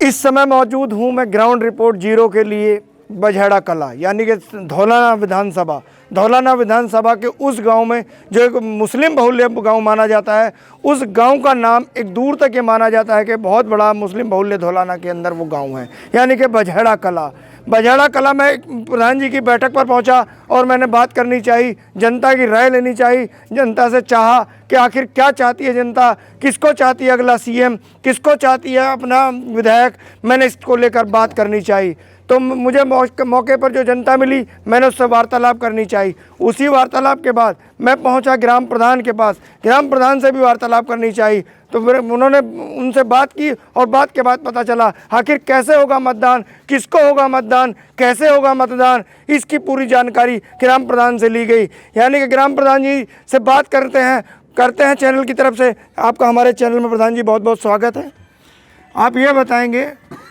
इस समय मौजूद हूँ मैं ग्राउंड रिपोर्ट जीरो के लिए बझेड़ा कला यानी कि धौलाना विधानसभा के उस गांव में जो एक मुस्लिम बहुल्य गांव माना जाता है। उस गांव का नाम एक दूर तक ये माना जाता है कि बहुत बड़ा मुस्लिम बहुल्य धौलाना के अंदर वो गांव है, यानी कि बझेड़ा कला में प्रधान जी की बैठक पर पहुंचा और मैंने बात करनी चाहिए, जनता की राय लेनी चाहिए। जनता से चाहा कि आखिर क्या चाहती है जनता, किसको चाहती है अगला सीएम, किसको चाहती है अपना विधायक, मैंने इसको लेकर बात करनी चाहिए। तो मुझे मौके पर जो जनता मिली मैंने उससे वार्तालाप करनी चाहिए। उसी वार्तालाप के बाद मैं पहुंचा ग्राम प्रधान के पास, ग्राम प्रधान से भी वार्तालाप करनी चाहिए। तो फिर उन्होंने उनसे बात की और बात के बाद पता चला आखिर कैसे होगा मतदान, किसको होगा मतदान, कैसे होगा मतदान, इसकी पूरी जानकारी ग्राम प्रधान से ली गई। यानी कि ग्राम प्रधान जी से बात करते हैं चैनल की तरफ से। आपका हमारे चैनल में प्रधान जी बहुत बहुत स्वागत है। आप ये बताएंगे,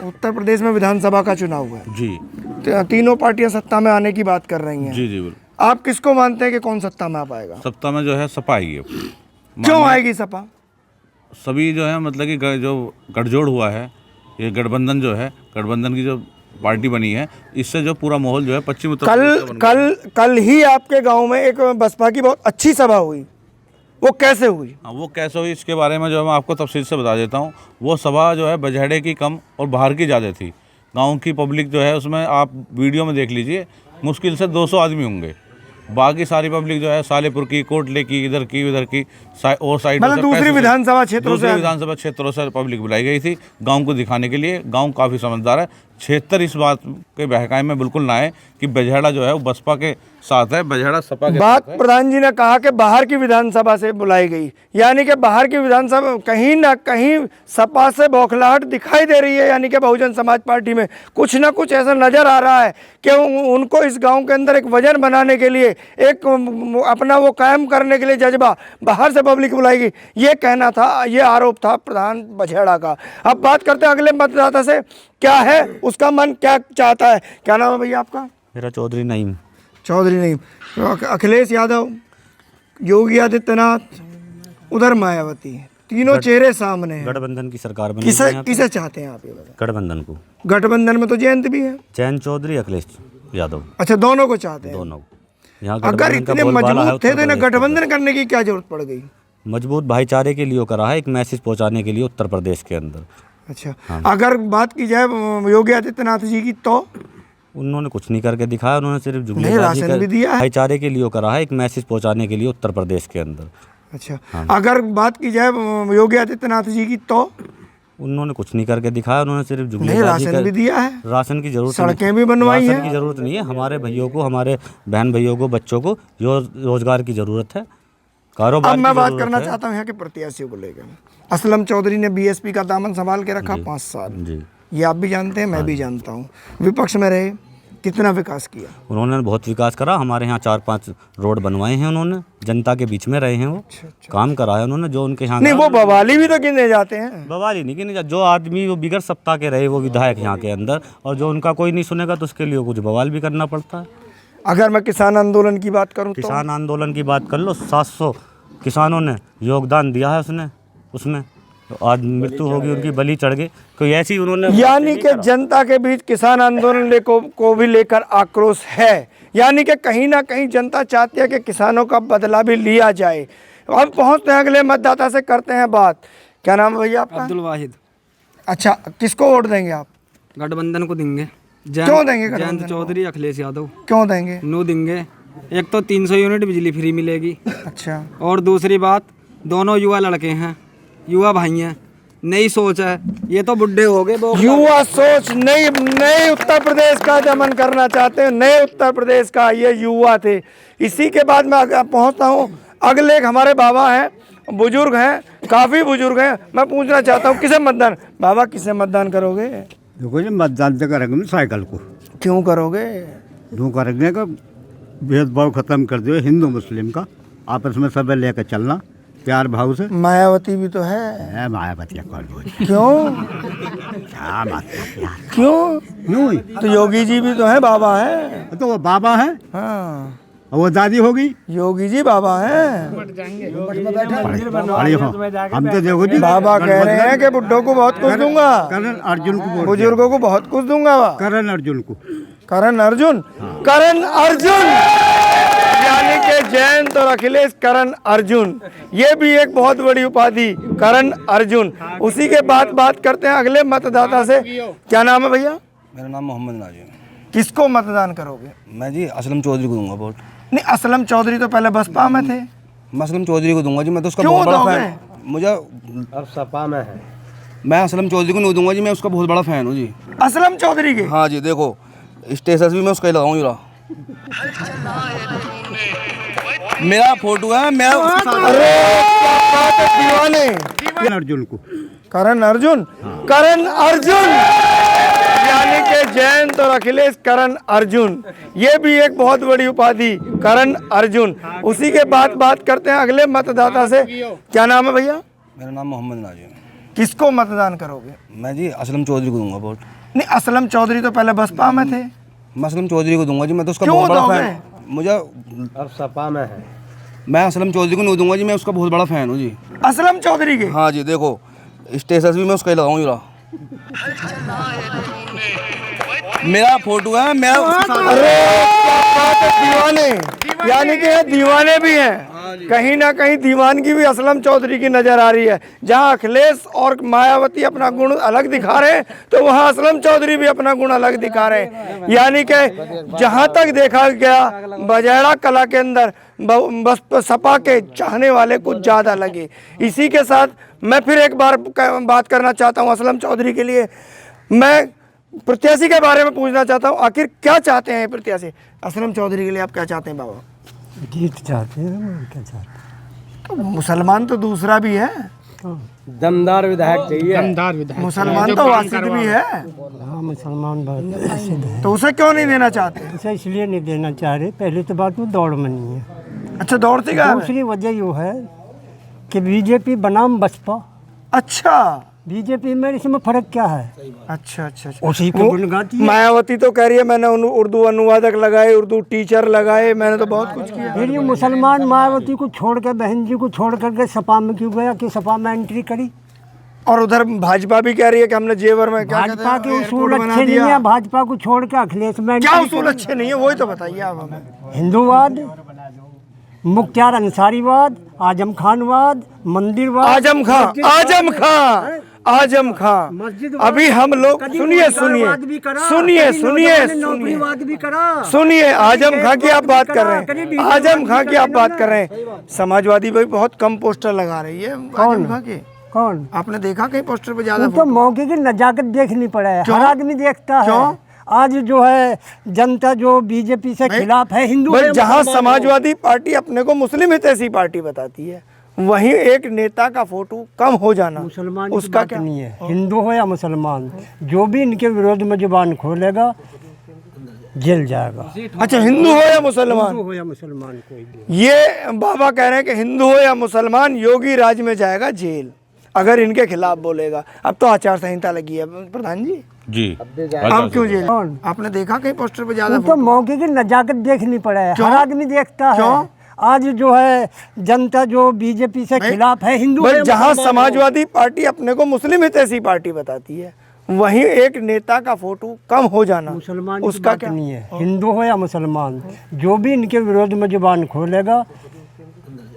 उत्तर प्रदेश में विधानसभा का चुनाव हुआ जी, तीनों पार्टियां सत्ता में आने की बात कर रही हैं। जी जी बिल्कुल। आप किसको मानते हैं कि कौन सत्ता में आ पाएगा? सत्ता में जो है सपा आएगी। क्यों आएगी सपा? सभी जो है मतलब कि जो गठजोड़ हुआ है, ये गठबंधन जो है, गठबंधन की जो पार्टी बनी है, इससे जो पूरा माहौल जो है पश्चिम उत्तर कल ही आपके गांव में एक बसपा की बहुत अच्छी सभा हुई, वो कैसे हुई? हाँ, वो कैसे हुई इसके बारे में जो है मैं आपको तफसील से बता देता हूँ। वो सभा जो है बझेड़े की कम और बाहर की ज़्यादा थी। गांव की पब्लिक जो है उसमें आप वीडियो में देख लीजिए, मुश्किल से 200 आदमी होंगे। बाकी सारी पब्लिक जो है सालेपुर की, कोटले की, इधर की उधर की और साइड मतलब दूसरी विधानसभा क्षेत्रों से पब्लिक बुलाई गई थी गांव को दिखाने के लिए। गांव काफ़ी समझदार है। क्षेत्र इस बात के बहकाए में बिल्कुल ना आए कि बझेड़ा जो है वो बसपा के साथ है, बझेड़ा सपा के बात साथ है। प्रधान जी ने कहा कि बाहर की विधानसभा से बुलाई गई, यानी कि बाहर की विधानसभा कहीं ना कहीं सपा से बौखलाहट दिखाई दे रही है। यानी कि बहुजन समाज पार्टी में कुछ ना कुछ ऐसा नजर आ रहा है कि उनको इस गांव के अंदर एक वजन बनाने के लिए, एक अपना वो कायम करने के लिए जज्बा बाहर से पब्लिक बुलाएगी, ये कहना था, ये आरोप था प्रधान बझेड़ा का। अब बात करते हैं अगले मतदाता से, क्या है उसका मन, क्या चाहता है। क्या नाम है भैया आपका? मेरा चौधरी नईम। अखिलेश यादव, योगी आदित्यनाथ, उधर मायावती, तीनों चेहरे सामने हैं। गठबंधन की सरकार बनी। किसे चाहते हैं आप ये बताएं? गठबंधन को। गठबंधन में तो जयंत भी है, चैन चौधरी, अखिलेश यादव। अच्छा, दोनों को चाहते हैं? दोनों। यहाँ अगर इतने मजबूत थे तो इन्हें गठबंधन करने की क्या जरूरत पड़ गई? मजबूत भाईचारे के लिए करा है, एक मैसेज पहुंचाने के लिए उत्तर प्रदेश के अंदर। अच्छा, अगर बात की जाए योगी आदित्यनाथ जी की तो उन्होंने कुछ नहीं करके दिखाया, उन्होंने सिर्फ राशन भी दिया है। भाईचारे के लिए करा है, एक मैसेज पहुंचाने के लिए उत्तर प्रदेश के अंदर। अच्छा, अगर बात की जाए योगी आदित्यनाथ जी की तो उन्होंने कुछ नहीं करके दिखाया, उन्होंने सिर्फ राशन भी दिया है। राशन की जरूरत, सड़कें भी बनवाई हैं। की जरूरत नहीं है। हमारे भैयों को, हमारे बहन भैयों को, बच्चों को रोजगार की जरूरत है, कारोबार। अब मैं बात करना चाहता हूँ यहाँ के प्रत्याशियों को लेकर। असलम चौधरी ने बीएसपी का दामन संभाल के रखा 5 साल जी। ये आप भी जानते हैं, मैं भी जानता हूँ। विपक्ष में रहे, कितना विकास किया उन्होंने? बहुत विकास करा। हमारे यहाँ 4-5 रोड बनवाए हैं उन्होंने, जनता के बीच में रहे हैं वो। काम करा है उन्होंने जो उनके यहाँ। नहीं, वो बवाली भी तो गिने जाते हैं। बवाली नहीं गिने जाते। जो आदमी वो बिगड़ सत्ता के रहे वो विधायक यहाँ के अंदर, और जो उनका कोई नहीं सुनेगा तो उसके लिए कुछ बवाल भी करना पड़ता है। अगर मैं किसान आंदोलन की बात करूँ, किसान आंदोलन की बात कर लो, 700 किसानों ने योगदान दिया है उसमें तो आज मृत्यु होगी उनकी, बलि चढ़ गई। कोई ऐसी उन्होंने, यानी कि जनता के बीच किसान आंदोलन को भी लेकर आक्रोश है। यानी कि कहीं ना कहीं जनता चाहती है कि किसानों का बदला भी लिया जाए। अब पहुंचते हैं अगले मतदाता से, करते हैं बात। क्या नाम है भैया आपका? अब्दुल वाहिद। अच्छा, किसको वोट देंगे आप? गठबंधन को देंगे। क्यों देंगे? जयंत चौधरी, अखिलेश यादव। क्यों देंगे? नो देंगे। एक तो 300 यूनिट बिजली फ्री मिलेगी। अच्छा, और दूसरी बात, दोनों युवा लड़के हैं, युवा भाई हैं, नई सोच है। ये तो बुढ़े हो गए। युवा सोच, नए उत्तर प्रदेश का दमन करना चाहते हैं, नए उत्तर प्रदेश का ये युवा थे। इसी के बाद मैं पहुंचता हूं अगले, हमारे बाबा हैं, बुजुर्ग हैं, काफ़ी बुजुर्ग हैं। मैं पूछना चाहता हूं किसे मतदान, बाबा किसे मतदान करोगे? देखो जी, मतदान तो करेंगे साइकिल को। क्यों करोगे? क्यों करेंगे का भेदभाव खत्म कर दो, हिंदू मुस्लिम का आपस में सब लेकर चलना प्यार भाव से। मायावती भी तो है। मायावती कौन? क्यों? क्या बात है? क्यों? क्यों? तो योगी जी भी तो है, बाबा है। तो वो बाबा है। हाँ, और वो दादी होगी योगी जी बाबा हैं। अरे हो, हम तो देखो जी बाबा कह रहे हैं कि बुड्ढों को बहुत कुछ दूंगा, करण अर्जुन को वोट दिया। बुजुर्गों को बहुत कुछ दूंगा। करण अर्जुन को करण अर्जुन, करण अर्जुन यानी कि जयंत और अखिलेश करण अर्जुन, ये भी एक बहुत बड़ी उपाधि, करण अर्जुन। उसी के बाद बात करते हैं अगले मतदाता से। क्या नाम है भैया? मेरा नाम मोहम्मद नाजिम। किसको मतदान करोगे? मैं जी असलम चौधरी को दूंगा वोट। नहीं, असलम चौधरी तो पहले बसपा में थे। मैं असलम चौधरी को दूंगा जी, मैं तो उसका क्यों बहुत बड़ा दोगे? फैन। मुझे अब सपा में है। मैं असलम चौधरी को नहीं दूंगा जी, मैं उसका बहुत बड़ा फैन हूँ जी। असलम चौधरी के? हाँ जी, देखो स्टेटस भी मैं उसका ही लगाऊँ जरा। मेरा फोटो है, मैं अरे क्या बात है, दीवाने। करण अर्जुन को करण अर्जुन, करण अर्जुन यानी कि जयंत और अखिलेश करण अर्जुन, ये भी एक बहुत बड़ी उपाधि, करण अर्जुन। उसी के बाद बात करते हैं अगले मतदाता से। क्या नाम है भैया? मेरा नाम मोहम्मद नाजिम। किसको मतदान करोगे? मैं जी असलम चौधरी को दूंगा वोट। नहीं, असलम चौधरी तो पहले बसपा में थे। मैं असलम चौधरी को दूंगा जी, मैं तो उसका क्यों बहुत बड़ा दोगे? फैन। मुझे अब सपा में है। मैं असलम चौधरी को नहीं दूंगा जी, मैं उसका बहुत बड़ा फैन हूँ जी। असलम चौधरी के? हाँ जी, देखो स्टेटस भी मैं उसका ही लगाऊँ जरा। मेरा फोटो है, मैं अरे क्या बात है, दीवाने। यानी कि ये दीवाने भी हैं, कहीं ना कहीं दीवानगी भी असलम चौधरी की नजर आ रही है। जहां अखिलेश और मायावती अपना गुण अलग दिखा रहे हैं, तो वहां असलम चौधरी भी अपना गुण अलग दिखा रहे हैं। यानी कि जहां तक देखा गया बजैड़ा कला के अंदर बस सपा के चाहने वाले कुछ ज़्यादा लगे। इसी के साथ मैं फिर एक बार बात करना चाहता हूं असलम चौधरी के लिए। मैं प्रत्याशी के बारे में पूछना चाहता हूं, आखिर क्या चाहते हैं प्रत्याशी असलम चौधरी के लिए? आप क्या चाहते हैं बाबा? जीत चाहते हैं हम, क्या चाहते तो मुसलमान तो दूसरा भी है, दमदार विधायक चाहिए। दमदार विधायक। मुसलमान तो वासिद भी है, हाँ, मुसलमान बहुत प्रसिद्ध है। तो उसे क्यों नहीं देना चाहते? उसे इसलिए नहीं देना चाह रहे, पहले तो बात वो दौड़ में नहीं है। अच्छा, दौड़ती का? दूसरी वजह ये है कि बीजेपी बनाम बसपा। अच्छा बीजेपी में इसमें फर्क क्या है? अच्छा अच्छा अच्छा। उसी को गुण गाती है। मायावती तो कह रही है मैंने उर्दू अनुवादक लगाए, उर्दू टीचर लगाए, मैंने तो बहुत कुछ किया। फिर ये मुसलमान मायावती को छोड़ कर, बहन जी को छोड़ करके सपा में क्यों गया, कि सपा में एंट्री करी? और उधर भाजपा भी कह रही है कि हमने जेवर में क्या कहते भाजपा हैं, के एयरपोर्ट उसूल बना अच्छे नहीं दिया। है, भाजपा को छोड़ कर अखिलेश में क्या एंट्री उसूल करी। अच्छे नहीं है, वही तो बताइए आप हमें। हिंदूवाद, मुख्तार अंसारीवाद, आजम खानवाद, मंदिरवाद। आजम खां, आजम खां, आजम खां। मस्जिद अभी हम लोग सुनिए सुनिए सुनिए सुनिए सुनिए आजम खां की आप बात कर रहे हैं, आजम खां की आप बात कर रहे हैं। समाजवादी भी बहुत कम पोस्टर लगा रही है आजम खां के। कौन? आपने देखा कहीं पोस्टर पे ज्यादा? तो मौके की नजाकत देखनी पड़ा है, हर आदमी देखता है। क्यों? आज जो है जनता जो बीजेपी से खिलाफ है, हिंदू है, जहां मुसलमान समाजवादी पार्टी अपने को मुस्लिम हितैषी पार्टी बताती है, वहीं एक नेता का फोटो कम हो जाना मुसलमान उसका बात क्या? नहीं है। हिंदू हो या मुसलमान, जो भी इनके विरोध में जुबान खोलेगा जेल जाएगा। अच्छा, हिंदू हो या मुसलमान? हिंदू हो या मुसलमान, कोई भी। ये बाबा कह रहे हैं कि हिंदू हो या मुसलमान, योगी राज में जाएगा जेल अगर इनके खिलाफ बोलेगा। अब तो आचार संहिता लगी है प्रधान जी। जी अब क्यों जेल? कौन? आपने देखा कहीं पोस्टर पे ज्यादा? तो मौके की नजाकत देखनी पड़ा है, हर आदमी देखता है। क्यों? आज जो है जनता जो बीजेपी से खिलाफ है, हिंदू है, जहां मुसलमान समाजवादी पार्टी अपने को मुस्लिम हितैषी पार्टी बताती है, वहीं एक नेता का फोटो कम हो जाना मुसलमान उसका बात क्या? नहीं है। हिंदू हो या मुसलमान, जो भी इनके विरोध में जुबान खोलेगा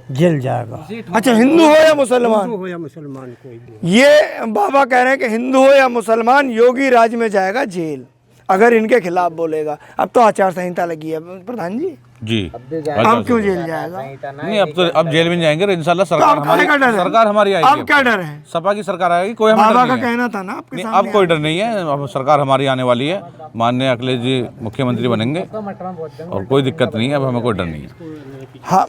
जेल जाएगा। अच्छा, हिंदू हो या मुसलमान? हिंदू हो या मुसलमान, कोई भी। ये बाबा कह रहे हैं कि हिंदू हो या मुसलमान, योगी राज में जाएगा जेल अगर इनके खिलाफ बोलेगा। अब तो आचार संहिता लगी है प्रधान जी। जी अब क्यों जेल जाएगा? नहीं, अब जेल में नहीं जाएंगे, इंशाल्लाह तो सरकार अब हमारी, काहे का डर है? सरकार हमारी आएगी। अब क्या डर है? सपा की सरकार आएगी, कोई हमें डर बाबा नहीं का है। कहना था ना आपके नहीं, सामने। अब कोई डर नहीं है, अब सरकार हमारी आने वाली है, माननीय अखिलेश जी मुख्यमंत्री बनेंगे और कोई दिक्कत नहीं है, अब हमें कोई डर नहीं है। हाँ,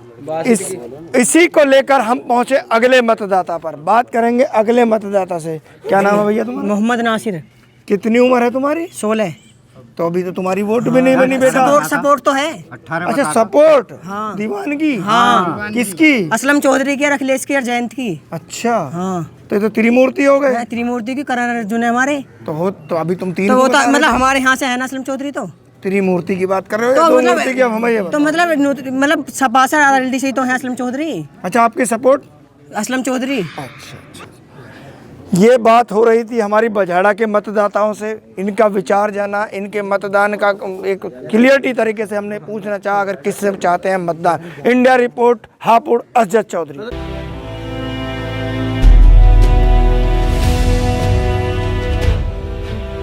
इसी को लेकर हम पहुंचे अगले मतदाता पर। बात करेंगे अगले मतदाता से। क्या नाम है भैया तुम्हारा? मोहम्मद नासिर। कितनी उम्र है तुम्हारी? 16। तो अभी तो तुम्हारी वोट भी नहीं बनी बेटा। सपोर्ट तो है। 18 अच्छा, सपोर्ट। हाँ। दीवानगी? हाँ। किसकी? असलम चौधरी की और अखिलेश की और जयंत की। अच्छा, हाँ। तो ये तो त्रिमूर्ति हो गए। त्रिमूर्ति की करण अर्जुन है हमारे। तो अभी तुम तीन तो को वो तो बता रहे मतलब थे। हमारे यहाँ से है ना असलम चौधरी तो। त्रिमूर्ति की बात कर रहे हो या तो दो मतलब मूर्ति की? अब हमें ये तो मतलब सपा से आरएलडी से ही तो है असलम चौधरी। अच्छा, आपकी सपोर्ट? असलम चौधरी। ये बात हो रही थी हमारी बजहड़ा के मतदाताओं से, इनका विचार जाना, इनके मतदान का एक क्लियरिटी तरीके से हमने पूछना चाहा अगर किससे चाहते हैं मतदान। India report, Hapur, Asjad Chaudhary.